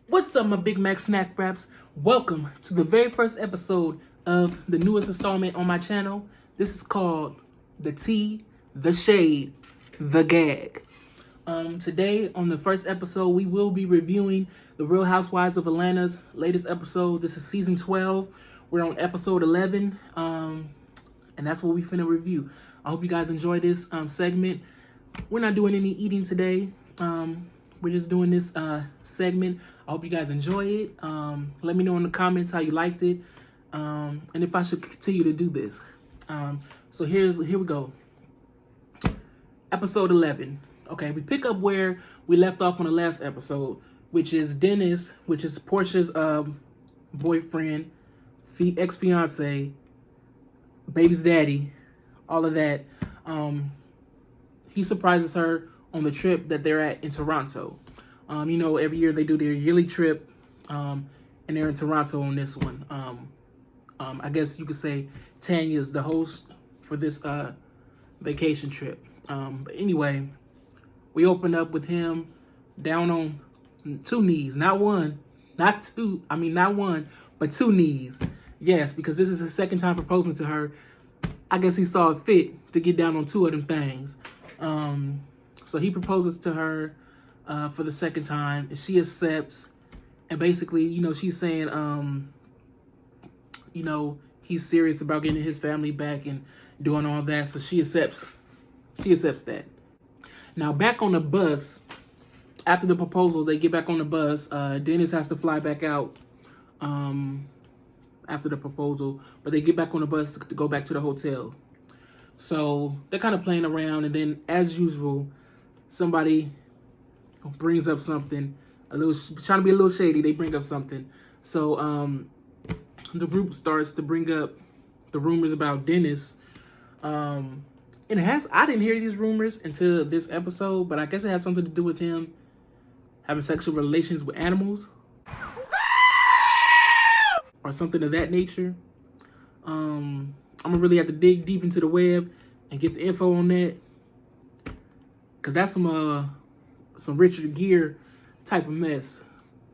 What's up, my Big Mack Snack-Wraps? Welcome to the very first episode of the newest installment on my channel. This is called The Tea, The Shade, The Gag. Today, on the first episode, we will be reviewing The Real Housewives of Atlanta's latest episode. This is season 12. We're on episode 11, and that's what we finna review. I hope you guys enjoy this segment. We're not doing any eating today. We're just doing this segment. I hope you guys enjoy it. Let me know in the comments how you liked it, and if I should continue to do this. So here we go. Episode 11. Okay, we pick up where we left off on the last episode, which is Dennis, which is Portia's boyfriend, ex-fiance, baby's daddy, all of that. He surprises her on the trip that they're at in Toronto. You know, every year they do their yearly trip, and they're in Toronto on this one. I guess you could say Tanya's the host for this vacation trip. But anyway, we open up with him down on two knees, not one, not two. I mean, not one, but two knees. Yes, because this is his second time proposing to her. I guess he saw it fit to get down on two of them things. So he proposes to her for the second time, and she accepts. And basically, you know, she's saying, you know, he's serious about getting his family back and doing all that. So she accepts that. Now, back on the bus, after the proposal, they get back on the bus. Dennis has to fly back out after the proposal, but they get back on the bus to go back to the hotel. So they're kind of playing around, and then, as usual, somebody brings up something, trying to be a little shady. They bring up something. So the group starts to bring up the rumors about Dennis. And I didn't hear these rumors until this episode, but I guess it has something to do with him having sexual relations with animals or something of that nature. I'm gonna really have to dig deep into the web and get the info on that, cause that's some Richard Gere type of mess.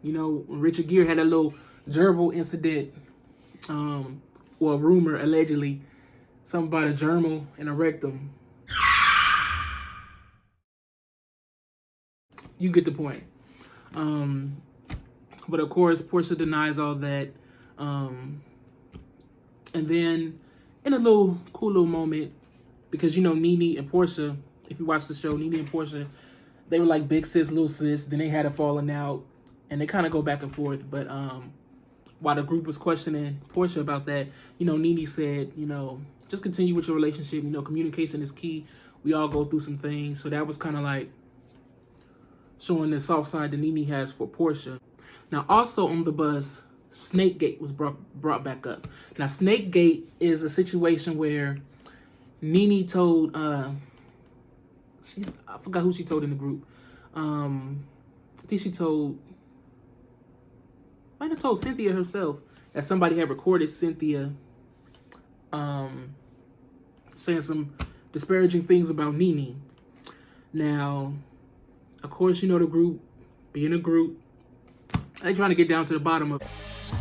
You know, when Richard Gere had that little gerbil incident, or a rumor allegedly, something about a gerbil and a rectum. You get the point. But of course, Portia denies all that. And then, in a cool little moment, because, you know, Nene and Portia, if you watch the show, Nene and Portia, they were like big sis, little sis. Then they had a falling out, and they kind of go back and forth. But while the group was questioning Portia about that, you know, Nene said, you know, just continue with your relationship. You know, communication is key. We all go through some things. So that was kind of like showing the soft side that Nene has for Portia. Now, also on the bus, Snakegate was brought back up. Now, Snakegate is a situation where Nene told, I forgot who she told in the group. I think she might have told Cynthia herself that somebody had recorded Cynthia saying some disparaging things about Nene. Now, of course, you know, the group, being a group, they trying to get down to the bottom of.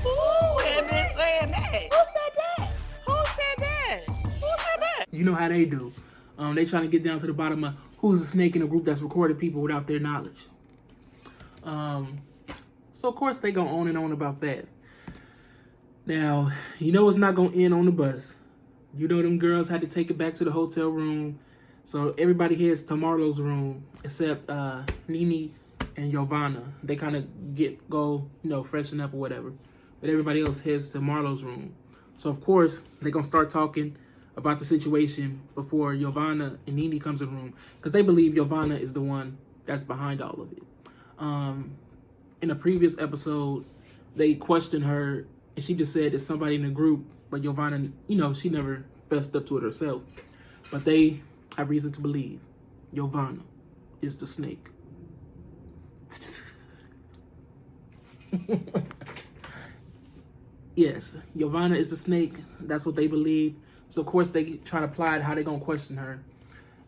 Who had been saying that? Who said that? Who said that? Who said that? You know how they do. They trying to get down to the bottom of who's a snake in a group that's recorded people without their knowledge. So of course they go on and on about that. Now, you know it's not gonna end on the bus. You know them girls had to take it back to the hotel room. So everybody heads to Marlo's room except Nene and Giovanna. They kind of go, you know, freshen up or whatever. But everybody else heads to Marlo's room. So of course they're gonna start talking about the situation before Giovanna and Nene comes in the room, because they believe Giovanna is the one that's behind all of it. In a previous episode, they questioned her, and she just said it's somebody in the group, but Giovanna, you know, she never fessed up to it herself. But they have reason to believe Giovanna is the snake. Yes, Giovanna is the snake. That's what they believe. So, of course, they try to apply it how they going to question her.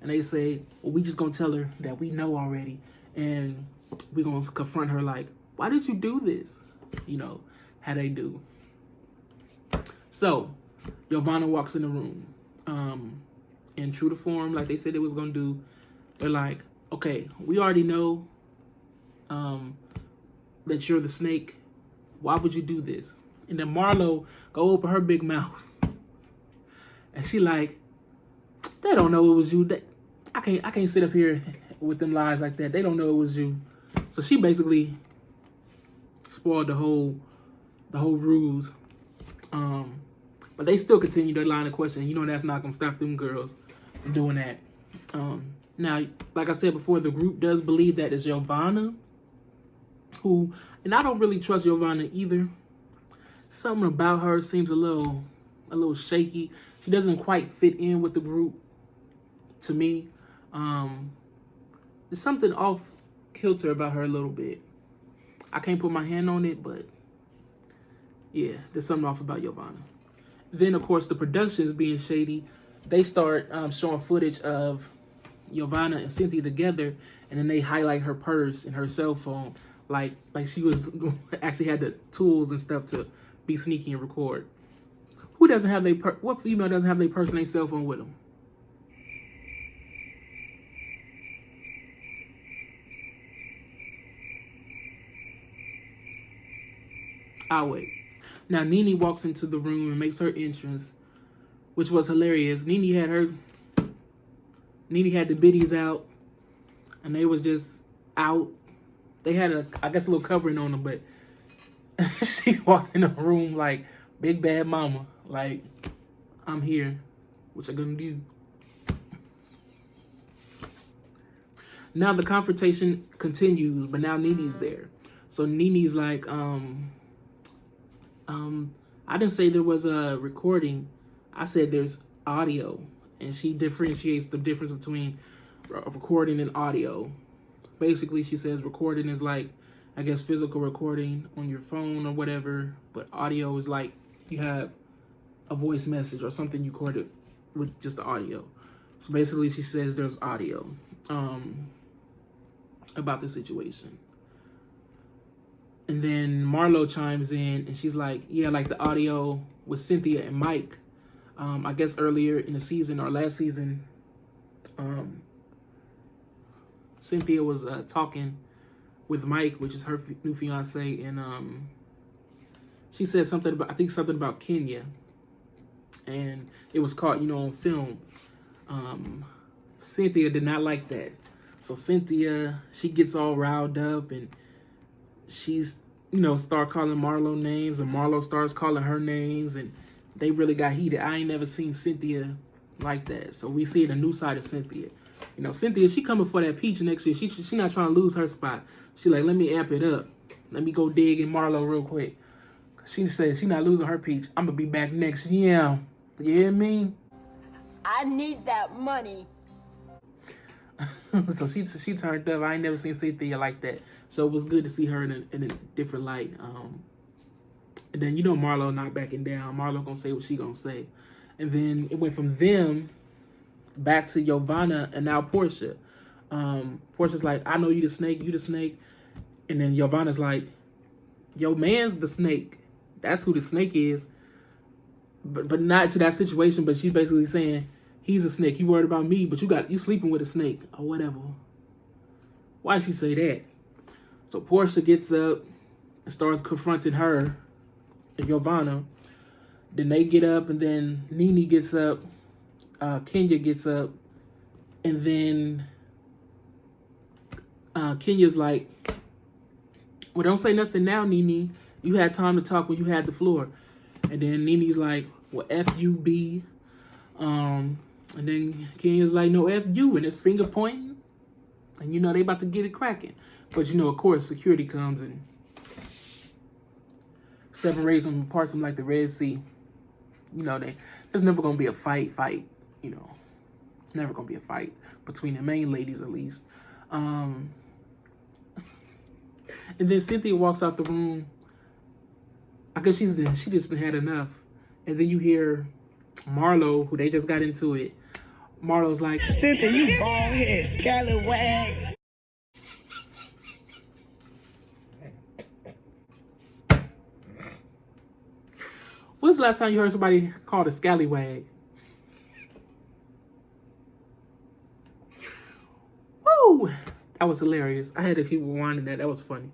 And they say, well, we just going to tell her that we know already. And we're going to confront her like, why did you do this? You know, how they do. So, Giovanna walks in the room. In true to form, like they said they was going to do, they're like, okay, we already know that you're the snake. Why would you do this? And then Marlo go open her big mouth. And she like, they don't know it was you. I can't sit up here with them lies like that. They don't know it was you. So she basically spoiled the whole ruse. But they still continue their line of questioning. You know that's not gonna stop them girls from doing that. Now, like I said before, the group does believe that it's Giovanna who, and I don't really trust Giovanna either. Something about her seems a little shaky. She doesn't quite fit in with the group to me. There's something off kilter about her a little bit. I can't put my hand on it, but yeah, there's something off about Giovanna. Then, of course, the production is being shady. They start showing footage of Giovanna and Cynthia together, and then they highlight her purse and her cell phone, like she was actually had the tools and stuff to be sneaky and record. Who doesn't have what female doesn't have their purse and their cell phone with them? I'll wait. Now, Nene walks into the room and makes her entrance, which was hilarious. Nene had the biddies out, and they was just out. They had I guess a little covering on them, but she walked in the room like big bad mama, like, I'm here. What you gonna do? Now the confrontation continues, but now Nene's there. So Nene's like, I didn't say there was a recording. I said there's audio. And she differentiates the difference between recording and audio. Basically, she says recording is like, I guess, physical recording on your phone or whatever. But audio is like you have a voice message or something you recorded with just the audio. So basically, she says there's audio about the situation. And then Marlo chimes in and she's like, yeah, like the audio with Cynthia and Mike. I guess earlier in the season or last season, Cynthia was talking with Mike, which is her new fiance, and she said something about Kenya, and it was caught, on film. Cynthia did not like that, so Cynthia, she gets all riled up and she's start calling Marlo names, and Marlo starts calling her names, and they really got heated. I ain't never seen Cynthia like that. So we see a new side of Cynthia. Cynthia, she coming for that peach next year. She not trying to lose her spot. She like, let me amp it up. Let me go dig in Marlo real quick. She says she not losing her peach. I'm going to be back next year. You hear me? I need that money. So she turned up. I ain't never seen Cynthia like that. So it was good to see her in a different light. And then Marlo not backing down. Marlo gonna say what she gonna say. And then it went from them back to Giovanna and now Portia. Portia's like, I know you the snake. And then Giovanna's like, yo, man's the snake. That's who the snake is. But not to that situation, but she's basically saying, he's a snake. You worried about me, but you sleeping with a snake or whatever. Why she say that? So Portia gets up and starts confronting her and Giovanna. Then they get up, and then Nene gets up. Kenya gets up, and then Kenya's like, well, don't say nothing now, Nene. You had time to talk when you had the floor. And then Nene's like, well, F you, B. And then Kenya's like, no, F you, and it's finger pointing. And they about to get it cracking. But of course, security comes and separates them, parts them like the Red Sea. There's never gonna be a fight. Never gonna be a fight between the main ladies, at least. And then Cynthia walks out the room. I guess she just had enough. And then you hear Marlo, who they just got into it. Marlo's like, Cynthia, you bald-head scallywag. when's the last time you heard somebody called a scallywag? Woo! That was hilarious. I had to keep rewinding that. That was funny.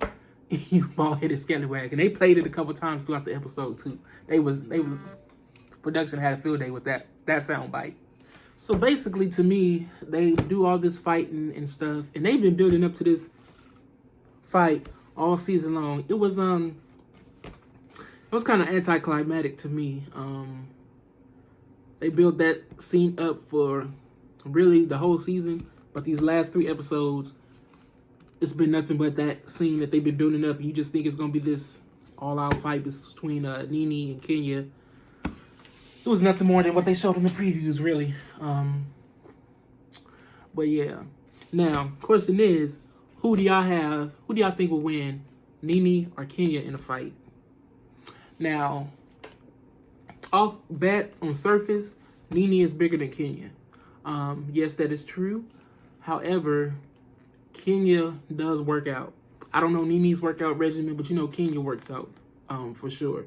You bald-headed scallywag. And they played it a couple times throughout the episode, too. They was production had a field day with that sound bite. So basically, to me, they do all this fighting and stuff, and they've been building up to this fight all season long. It was kind of anticlimactic to me. They built that scene up for really the whole season, but these last 3 episodes, it's been nothing but that scene that they've been building up, and you just think it's gonna be this all-out fight between Nene and Kenya. It was nothing more than what they showed in the previews, really. But yeah. Now, question is, who do y'all think will win, Nene or Kenya in a fight? Now, off bat on surface, Nene is bigger than Kenya. Yes, that is true. However, Kenya does work out. I don't know Nene's workout regimen, but you know Kenya works out for sure.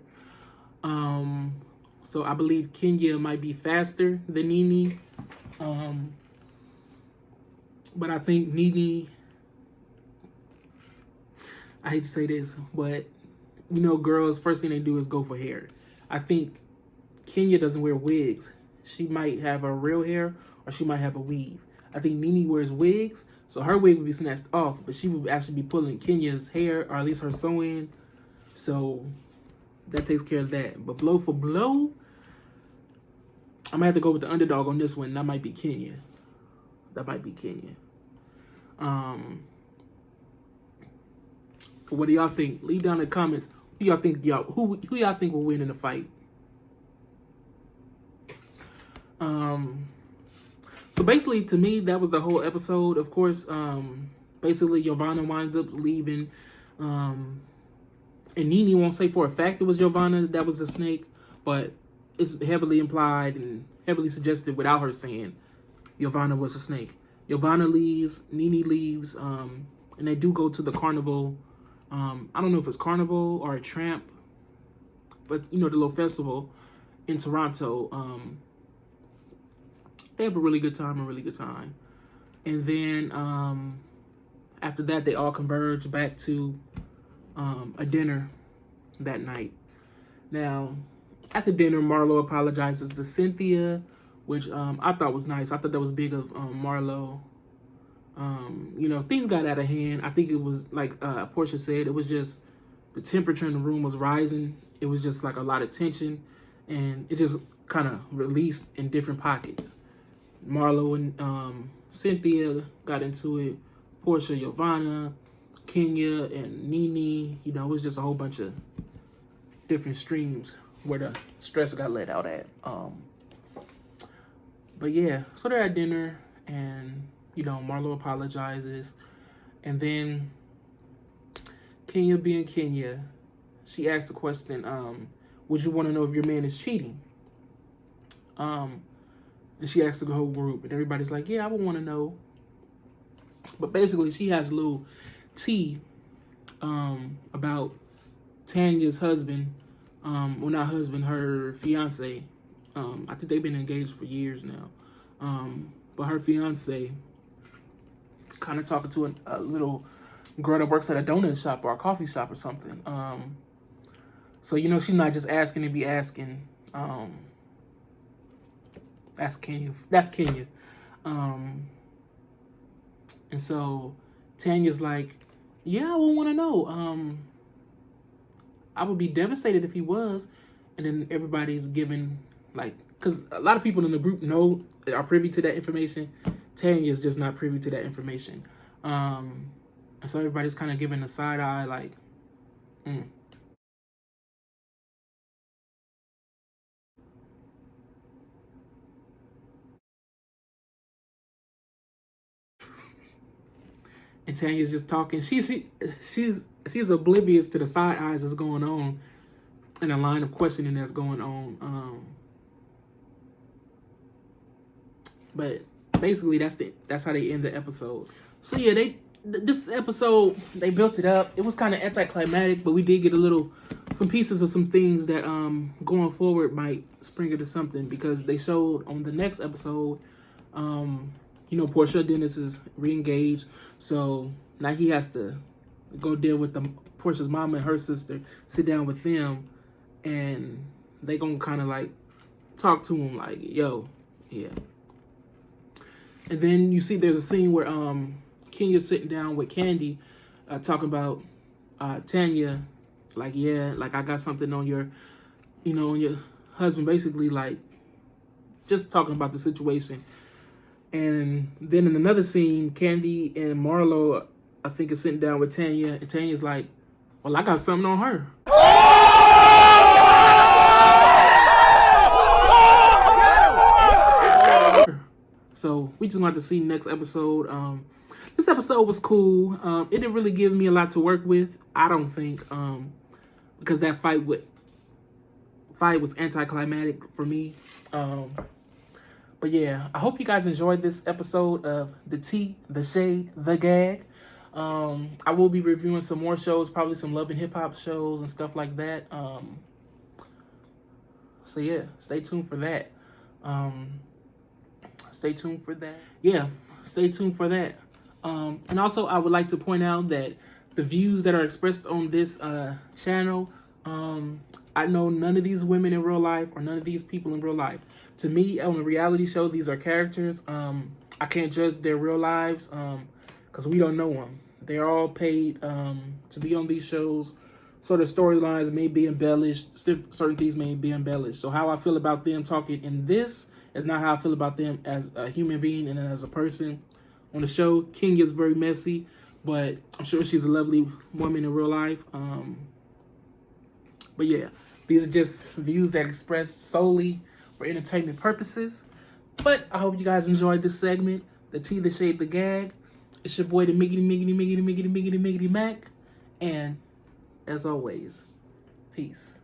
So I believe Kenya might be faster than Nene. But I think Nene, I hate to say this, but you know girls, first thing they do is go for hair. I think Kenya doesn't wear wigs. She might have a real hair or she might have a weave. I think Nene wears wigs, so her wig would be snatched off, but she would actually be pulling Kenya's hair, or at least her sew-in. So that takes care of that. But blow for blow, I'm gonna have to go with the underdog on this one. That might be Kenya. What do y'all think? Leave down in the comments. Who y'all think will win in the fight? So basically, to me, that was the whole episode. Of course, basically, Giovanna winds up leaving. And Nene won't say for a fact it was Giovanna that was the snake, but it's heavily implied and heavily suggested without her saying Giovanna was a snake. Giovanna leaves, Nene leaves, and they do go to the carnival. I don't know if it's carnival or a tramp, but you know, the little festival in Toronto. They have a really good time, And then after that, they all converge back to a dinner that night. Now, at the dinner, Marlo apologizes to Cynthia, which I thought was nice. I thought that was big of Marlo. You know, things got out of hand. I think it was like Portia said, it was just the temperature in the room was rising. It was just like a lot of tension, and it just kind of released in different pockets. Marlo and Cynthia got into it. Portia, Giovanna, Kenya, and Nene. You know, it was just a whole bunch of different streams where the stress got let out at. But yeah, so they're at dinner, and you know, Marlo apologizes, and then Kenya being Kenya, she asked the question, would you want to know if your man is cheating? And she asked the whole group, and everybody's like, yeah, I would want to know. But basically, she has a little tea about Tanya's husband. Well, not husband, her fiance. I think they've been engaged for years now. But her fiance kind of talking to a little girl that works at a donut shop or a coffee shop or something. So, you know, she's not just asking to be asking. That's Kenya. And so Tanya's like, yeah, I would want to know. I would be devastated if he was. And then everybody's giving, like, because a lot of people in the group are privy to that information. Tanya's just not privy to that information. And so everybody's kind of giving a side eye, like, And Tanya's just talking. She's oblivious to the side eyes that's going on and the line of questioning that's going on. But basically, that's how they end the episode. So yeah, this episode, they built it up. It was kind of anticlimactic, but we did get a little some pieces of some things that going forward might spring into something, because they showed on the next episode, you know, Portia Dennis is re-engaged, so now he has to go deal with Portia's mama and her sister, sit down with them, and they gonna kind of like talk to him like, yo, yeah. And then you see there's a scene where Kenya's sitting down with Candy, talking about Tanya, like, yeah, like I got something on your, you know, on your husband, basically like just talking about the situation. And then in another scene, Candy and Marlo, I think, is sitting down with Tanya, and Tanya's like, well, I got something on her. So we just want to see next episode. This episode was cool. It didn't really give me a lot to work with, I don't think, because that fight was anticlimactic for me. But yeah, I hope you guys enjoyed this episode of The Tea, The Shade, The Gag. I will be reviewing some more shows, probably some Love and Hip Hop shows and stuff like that. So yeah, stay tuned for that. Stay tuned for that. Yeah, stay tuned for that. And also, I would like to point out that the views that are expressed on this channel, I know none of these women in real life or none of these people in real life. To me, on a reality show, these are characters. I can't judge their real lives because we don't know them. They're all paid to be on these shows. So the storylines may be embellished. Certain things may be embellished. So how I feel about them talking in this is not how I feel about them as a human being and as a person. On the show, King is very messy, but I'm sure she's a lovely woman in real life. But yeah, these are just views that express solely for entertainment purposes. But I hope you guys enjoyed this segment, The Tea, The Shade, The Gag. It's your boy, the Miggity Mack. And as always, peace.